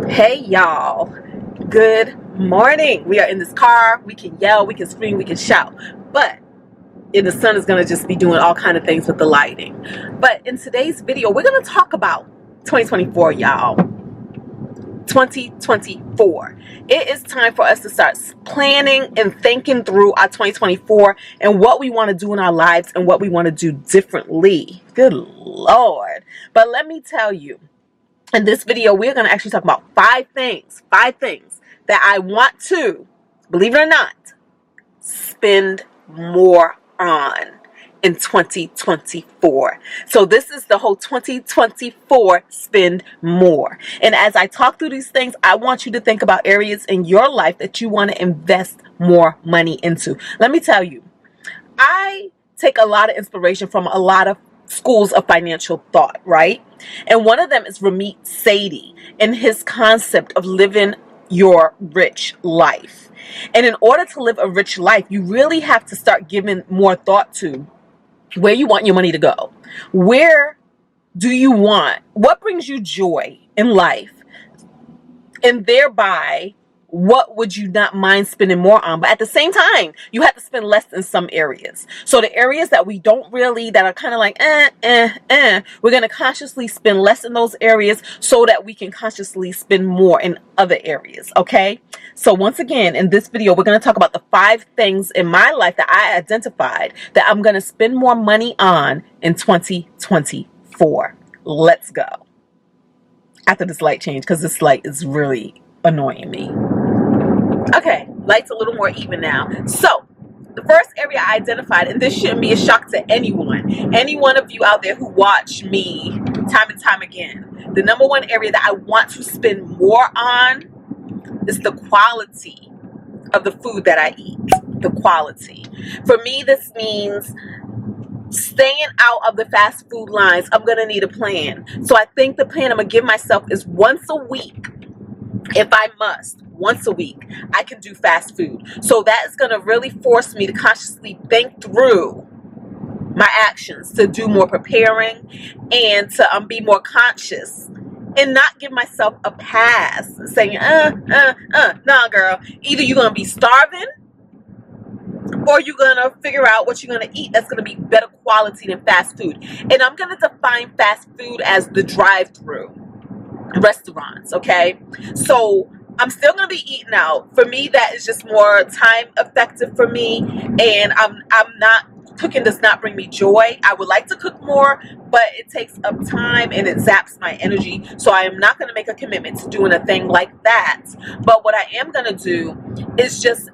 Hey y'all, good morning. We are in this car. We can yell, we can scream, we can shout, but the sun is going to just be doing all kind of things with the lighting. But in today's video, we're going to talk about 2024, y'all. 2024. It is time for us to start planning and thinking through our 2024 and what we want to do in our lives and what we want to do differently. Good Lord. But let me tell you, in this video, we're going to actually talk about five things that I want to, believe it or not, spend more on in 2024. So this is the whole 2024 spend more. And as I talk through these things, I want you to think about areas in your life that you want to invest more money into. Let me tell you, I take a lot of inspiration from a lot of schools of financial thought, right? And one of them is Ramit Sethi and his concept of living your rich life. And in order to live a rich life, you really have to start giving more thought to where you want your money to go. Where do you want? What brings you joy in life? And thereby, what would you not mind spending more on? But at the same time, you have to spend less in some areas. So the areas that we don't really, that are kind of like, we're going to consciously spend less in those areas so that we can consciously spend more in other areas. Okay. So once again, in this video, we're going to talk about the 5 things in my life that I identified that I'm going to spend more money on in 2024. Let's go. After this light change, because this light is really annoying me. Okay, light's a little more even now. So the first area I identified, and this shouldn't be a shock to any one of you out there who watch me time and time again, the number one area that I want to spend more on is the quality of the food that I eat. The quality. For me, this means staying out of the fast food lines. I'm going to need a plan. So I think the plan I'm going to give myself is once a week. If I must, once a week, I can do fast food. So that is going to really force me to consciously think through my actions, to do more preparing and to be more conscious and not give myself a pass saying, nah, girl, either you're going to be starving or you're going to figure out what you're going to eat that's going to be better quality than fast food. And I'm going to define fast food as the drive-through restaurants, okay? So I'm still going to be eating out. For me, that is just more time effective for me, and I'm not, cooking does not bring me joy. I would like to cook more, but it takes up time and it zaps my energy. So I am not going to make a commitment to doing a thing like that. But what I am going to do is just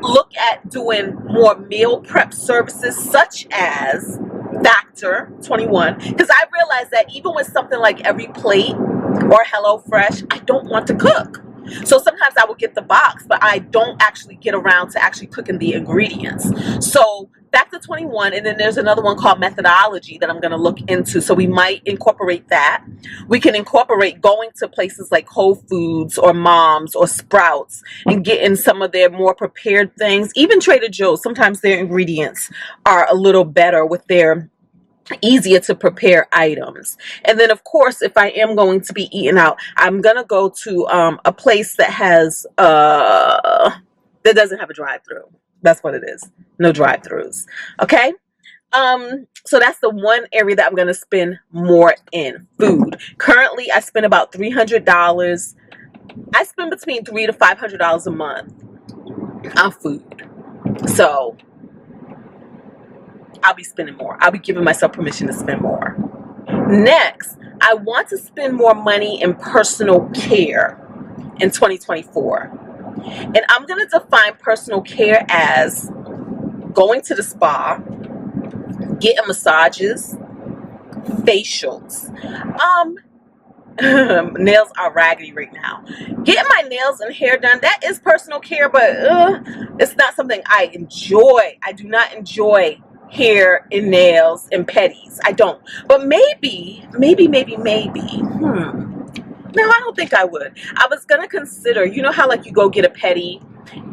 look at doing more meal prep services such as Factor 21, because I realized that even with something like Every Plate or HelloFresh, I don't want to cook. So sometimes I will get the box, but I don't actually get around to actually cooking the ingredients. So Factor 21, and then there's another one called Methodology that I'm going to look into. So we might incorporate that. We can incorporate going to places like Whole Foods or Mom's or Sprouts and getting some of their more prepared things. Even Trader Joe's, sometimes their ingredients are a little better with their easier to prepare items. And then of course, if I am going to be eating out, I'm gonna go to a place that has that doesn't have a drive-through. That's what it is. No drive-throughs. Okay. So that's the one area that I'm gonna spend more in food. Currently I spend about $300. I spend between $300 to $500 a month on food. So I'll be spending more. I'll be giving myself permission to spend more. Next, I want to spend more money in personal care in 2024. And I'm going to define personal care as going to the spa, getting massages, facials. Nails are raggedy right now. Getting my nails and hair done, that is personal care, but it's not something I enjoy. I do not enjoy hair and nails and petties. I don't. But maybe. No, I don't think I would. I was going to consider, you know how like you go get a pedi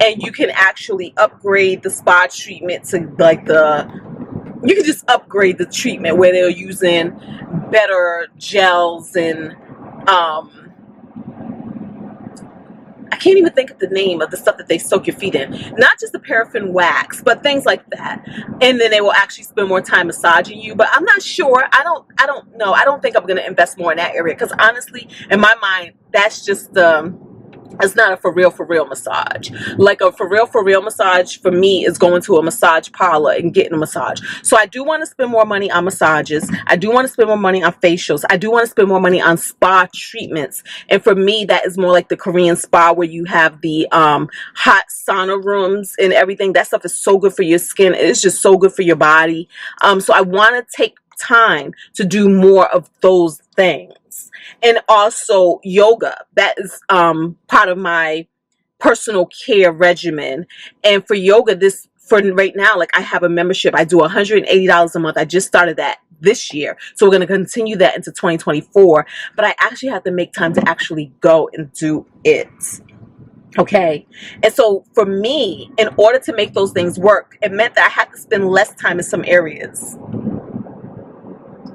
and you can actually upgrade the spa treatment to like you can just upgrade the treatment where they're using better gels and I can't even think of the name of the stuff that they soak your feet in. Not just the paraffin wax, but things like that. And then they will actually spend more time massaging you. But I'm not sure. I don't know. I don't think I'm going to invest more in that area, because honestly, in my mind, that's just it's not a for real massage. Like a for real massage for me is going to a massage parlor and getting a massage. So I do want to spend more money on massages. I do want to spend more money on facials. I do want to spend more money on spa treatments. And for me, that is more like the Korean spa, where you have the hot sauna rooms and everything. That stuff is so good for your skin. It's just so good for your body. So I want to take time to do more of those things. And also yoga. That is part of my personal care regimen. And for yoga, for right now, like I have a membership. I do $180 a month. I just started that this year. So we're going to continue that into 2024. But I actually have to make time to actually go and do it. Okay. And so for me, in order to make those things work, it meant that I had to spend less time in some areas.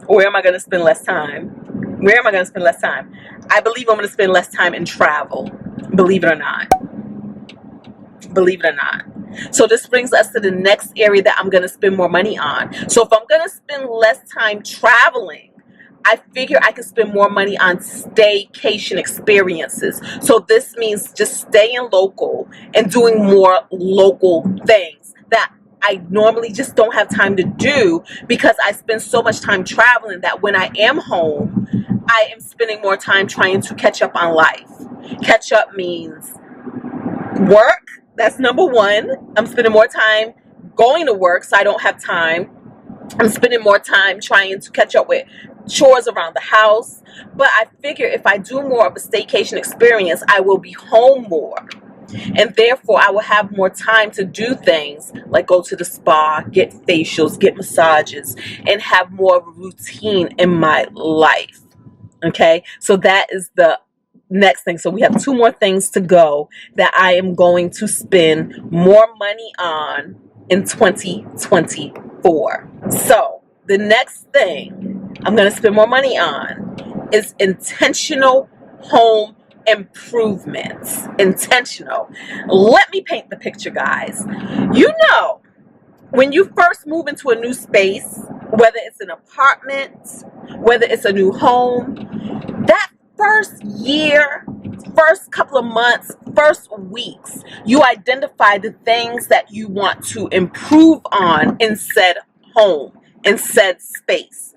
Where am I going to spend less time? Where am I going to spend less time? I believe I'm going to spend less time in travel. Believe it or not. Believe it or not. So this brings us to the next area that I'm going to spend more money on. So if I'm going to spend less time traveling, I figure I can spend more money on staycation experiences. So this means just staying local and doing more local things that I normally just don't have time to do, because I spend so much time traveling that when I am home, I am spending more time trying to catch up on life. Catch up means work. That's number one. I'm spending more time going to work, so I don't have time. I'm spending more time trying to catch up with chores around the house. But I figure if I do more of a staycation experience, I will be home more. And therefore, I will have more time to do things like go to the spa, get facials, get massages, and have more of a routine in my life. Okay, so that is the next thing. So we have 2 more things to go that I am going to spend more money on in 2024. So the next thing I'm going to spend more money on is intentional home improvements. Intentional. Let me paint the picture, guys. You know, when you first move into a new space, whether it's an apartment, whether it's a new home, that first year, first couple of months, first weeks, you identify the things that you want to improve on in said home, in said space.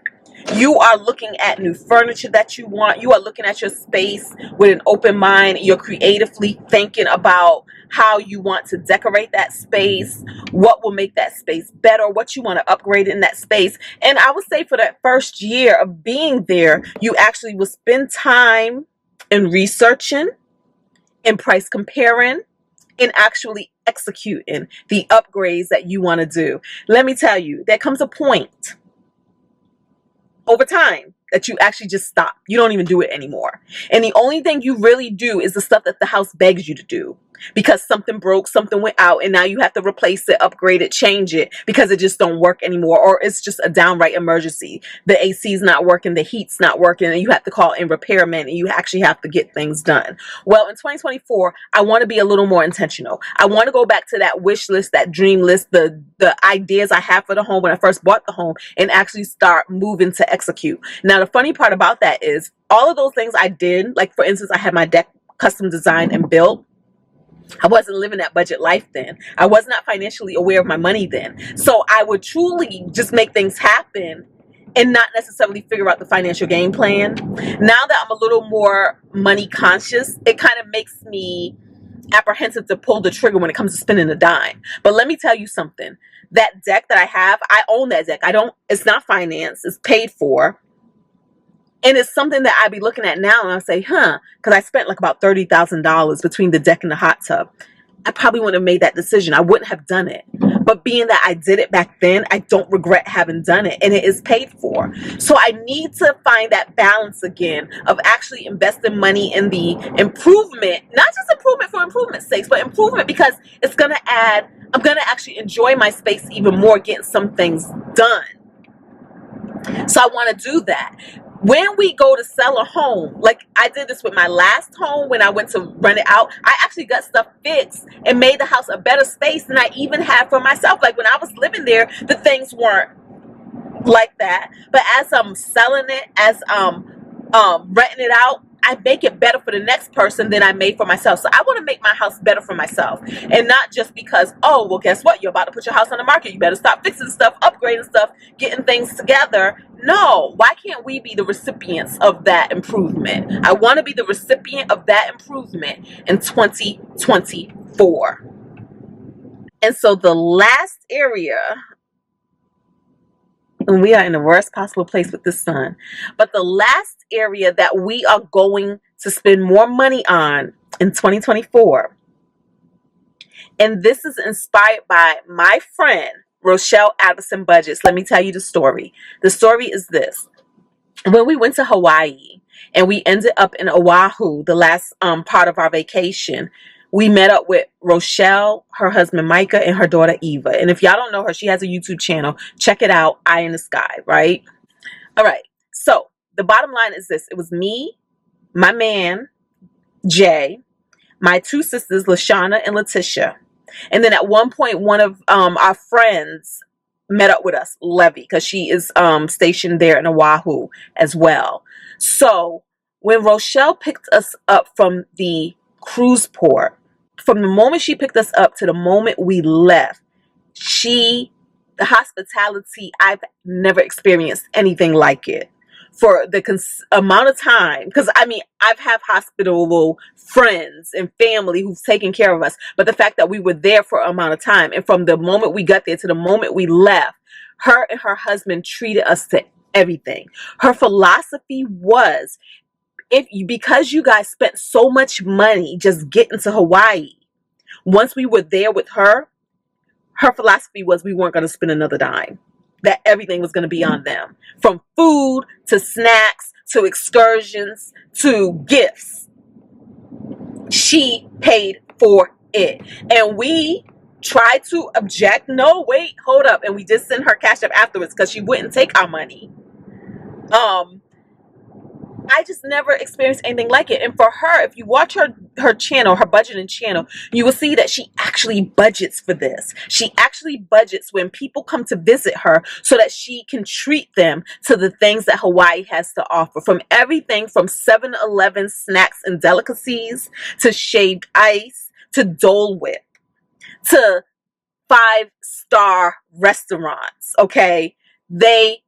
You are looking at new furniture that you want. You are looking at your space with an open mind. You're creatively thinking about how you want to decorate that space, what will make that space better, what you want to upgrade in that space. And I would say for that first year of being there, you actually will spend time in researching, in price comparing, in actually executing the upgrades that you want to do. Let me tell you, there comes a point over time that you actually just stop. You don't even do it anymore. And the only thing you really do is the stuff that the house begs you to do, because something broke, something went out, and now you have to replace it, upgrade it, change it, because it just don't work anymore, or it's just a downright emergency. The AC is not working, the heat's not working, and you have to call in repairmen, and you actually have to get things done. Well, in 2024, I want to be a little more intentional. I want to go back to that wish list, that dream list, the ideas I had for the home when I first bought the home, and actually start moving to execute. Now, the funny part about that is all of those things I did, like for instance, I had my deck custom designed and built. I wasn't living that budget life then. I was not financially aware of my money then. So I would truly just make things happen and not necessarily figure out the financial game plan. Now that I'm a little more money conscious, it kind of makes me apprehensive to pull the trigger when it comes to spending a dime. But let me tell you something. That deck that I have, I own that deck. It's not financed, it's paid for. And it's something that I'd be looking at now and I'll say, because I spent like about $30,000 between the deck and the hot tub. I probably wouldn't have made that decision. I wouldn't have done it. But being that I did it back then, I don't regret having done it. And it is paid for. So I need to find that balance again of actually investing money in the improvement, not just improvement for improvement's sake, but improvement because it's going to add, I'm going to actually enjoy my space even more, getting some things done. So I want to do that. when we go to sell a home, like I did this with my last home when I went to rent it out, I actually got stuff fixed and made the house a better space than I even had for myself. Like when I was living there, the things weren't like that. But as I'm selling it, as renting it out, I make it better for the next person than I made for myself. So I want to make my house better for myself, and not just because, oh, well, guess what? You're about to put your house on the market. You better stop fixing stuff, upgrading stuff, getting things together. No, why can't we be the recipients of that improvement? I want to be the recipient of that improvement in 2024. And so the last area, and we are in the worst possible place with the sun, but the last area that we are going to spend more money on in 2024, and this is inspired by my friend Rochelle Addison Budgets. Let me tell you the story. The story is this. When we went to Hawaii and we ended up in Oahu, the last part of our vacation, we met up with Rochelle, her husband Micah, and her daughter Eva. And if y'all don't know her, she has a YouTube channel. Check it out, Eye in the Sky, right? All right. So the bottom line is this. It was me, my man, Jay, my two sisters, Lashana and Letitia. And then at one point, one of our friends met up with us, Levy, because she is stationed there in Oahu as well. So when Rochelle picked us up from the cruise port, from the moment she picked us up to the moment we left, the hospitality, I've never experienced anything like it. For the amount of time, because I mean, I've had hospitable friends and family who've taken care of us, but the fact that we were there for an amount of time, and from the moment we got there to the moment we left, her and her husband treated us to everything. Her philosophy was, because you guys spent so much money just getting to Hawaii, once we were there with her philosophy was we weren't going to spend another dime. That everything was going to be on them, from food to snacks to excursions to gifts. She paid for it, and we tried to object. No, wait, hold up, and we did send her Cash App afterwards because she wouldn't take our money. I just never experienced anything like it. And for her, if you watch her channel, her budgeting channel, you will see that she actually budgets for this. She actually budgets when people come to visit her so that she can treat them to the things that Hawaii has to offer. From everything from 7-Eleven snacks and delicacies to shaved ice to Dole Whip to 5-star restaurants, okay? They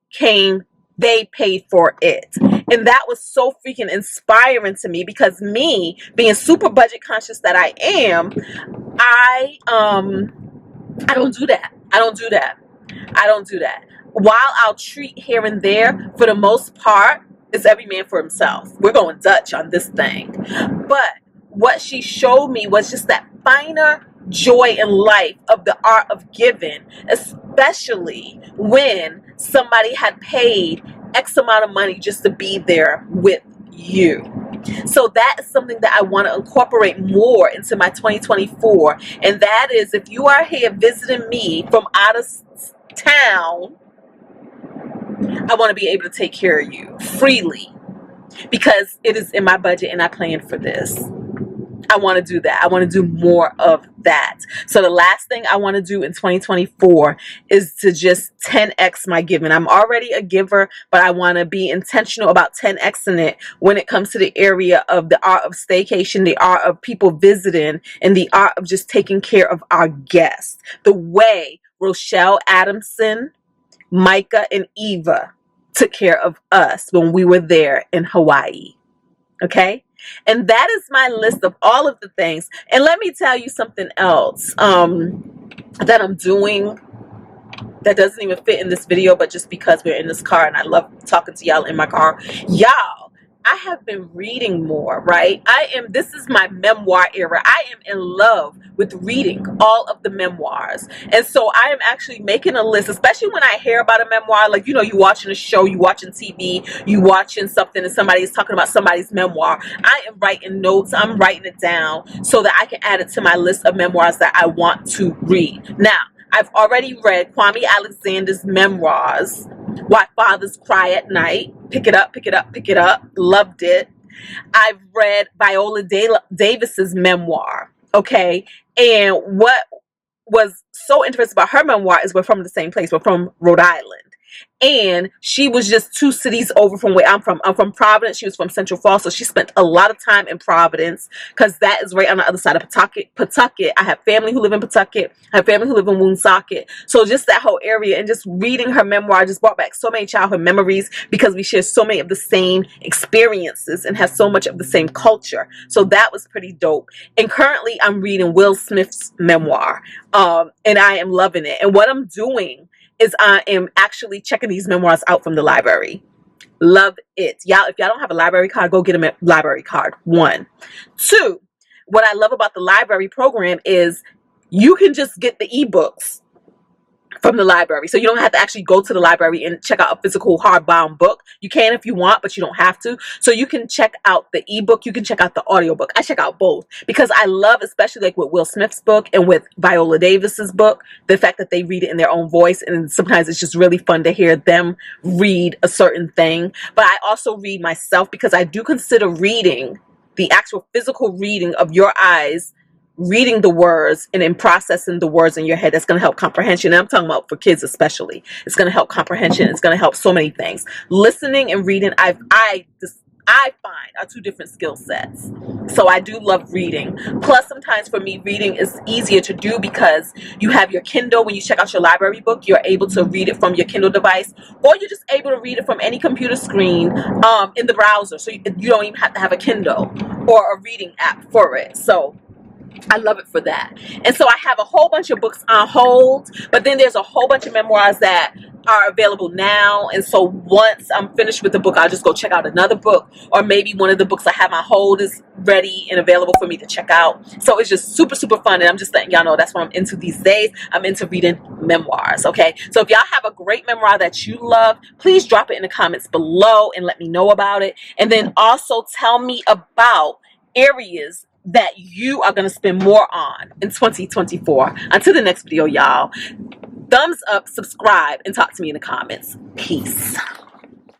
paid for it. And that was so freaking inspiring to me, because me, being super budget conscious that I am, I don't do that. I don't do that. While I'll treat here and there, for the most part, it's every man for himself. We're going Dutch on this thing. But what she showed me was just that finer joy in life of the art of giving, especially when somebody had paid X amount of money just to be there with you. So that is something that I want to incorporate more into my 2024. And that is, if you are here visiting me from out of town, I want to be able to take care of you freely, because it is in my budget and I planned for this. I want to do that. I want to do more of that. So the last thing I want to do in 2024 is to just 10x my giving. I'm already a giver, but I want to be intentional about 10xing it when it comes to the area of the art of staycation, the art of people visiting, and the art of just taking care of our guests. The way Rochelle Adamson, Micah, and Eva took care of us when we were there in Hawaii. Okay? And that is my list of all of the things. And let me tell you something else that I'm doing that doesn't even fit in this video, but just because we're in this car and I love talking to y'all in my car. Y'all, I have been reading more, right? This is my memoir era. I am in love with reading all of the memoirs. And so I am actually making a list, especially when I hear about a memoir, like, you know, you watching a show, you watching TV, you watching something and somebody is talking about somebody's memoir. I am writing notes. I'm writing it down so that I can add it to my list of memoirs that I want to read. Now, I've already read Kwame Alexander's memoirs, Why Fathers Cry at Night. Pick it up, pick it up, pick it up. Loved it. I've read Viola Davis's memoir. Okay. And what was so interesting about her memoir is we're from the same place. We're from Rhode Island. And she was just 2 cities over from where I'm from. I'm from Providence. She was from Central Falls. So she spent a lot of time in Providence because that is right on the other side of Pawtucket. I have family who live in Pawtucket. I have family who live in Woonsocket. So just that whole area, and just reading her memoir just brought back so many childhood memories because we share so many of the same experiences and have so much of the same culture. So that was pretty dope. And currently I'm reading Will Smith's memoir. And I am loving it. And what I'm doing is I am actually checking these memoirs out from the library. Love it. Y'all, if y'all don't have a library card, go get a library card. 1. 2, what I love about the library program is you can just get the ebooks from the library. So you don't have to actually go to the library and check out a physical hardbound book. You can if you want, but you don't have to. So you can check out the ebook. You can check out the audiobook. I check out both because I love, especially like with Will Smith's book and with Viola Davis's book, the fact that they read it in their own voice. And sometimes it's just really fun to hear them read a certain thing. But I also read myself because I do consider reading, the actual physical reading of your eyes, reading the words and then processing the words in your head. That's going to help comprehension. And I'm talking about for kids especially. It's going to help comprehension. It's going to help so many things. Listening and reading, I find are 2 different skill sets. So I do love reading. Plus, sometimes for me, reading is easier to do because you have your Kindle. When you check out your library book, you're able to read it from your Kindle device, or you're just able to read it from any computer screen in the browser. So you don't even have to have a Kindle or a reading app for it. So I love it for that. And so I have a whole bunch of books on hold, but then there's a whole bunch of memoirs that are available now. And so once I'm finished with the book, I'll just go check out another book, or maybe one of the books I have on hold is ready and available for me to check out. So it's just super, super fun. And I'm just letting y'all know that's what I'm into these days. I'm into reading memoirs. Okay. So if y'all have a great memoir that you love, please drop it in the comments below and let me know about it. And then also tell me about areas that you are going to spend more on in 2024. Until the next video, y'all, thumbs up, subscribe, and talk to me in the comments. Peace.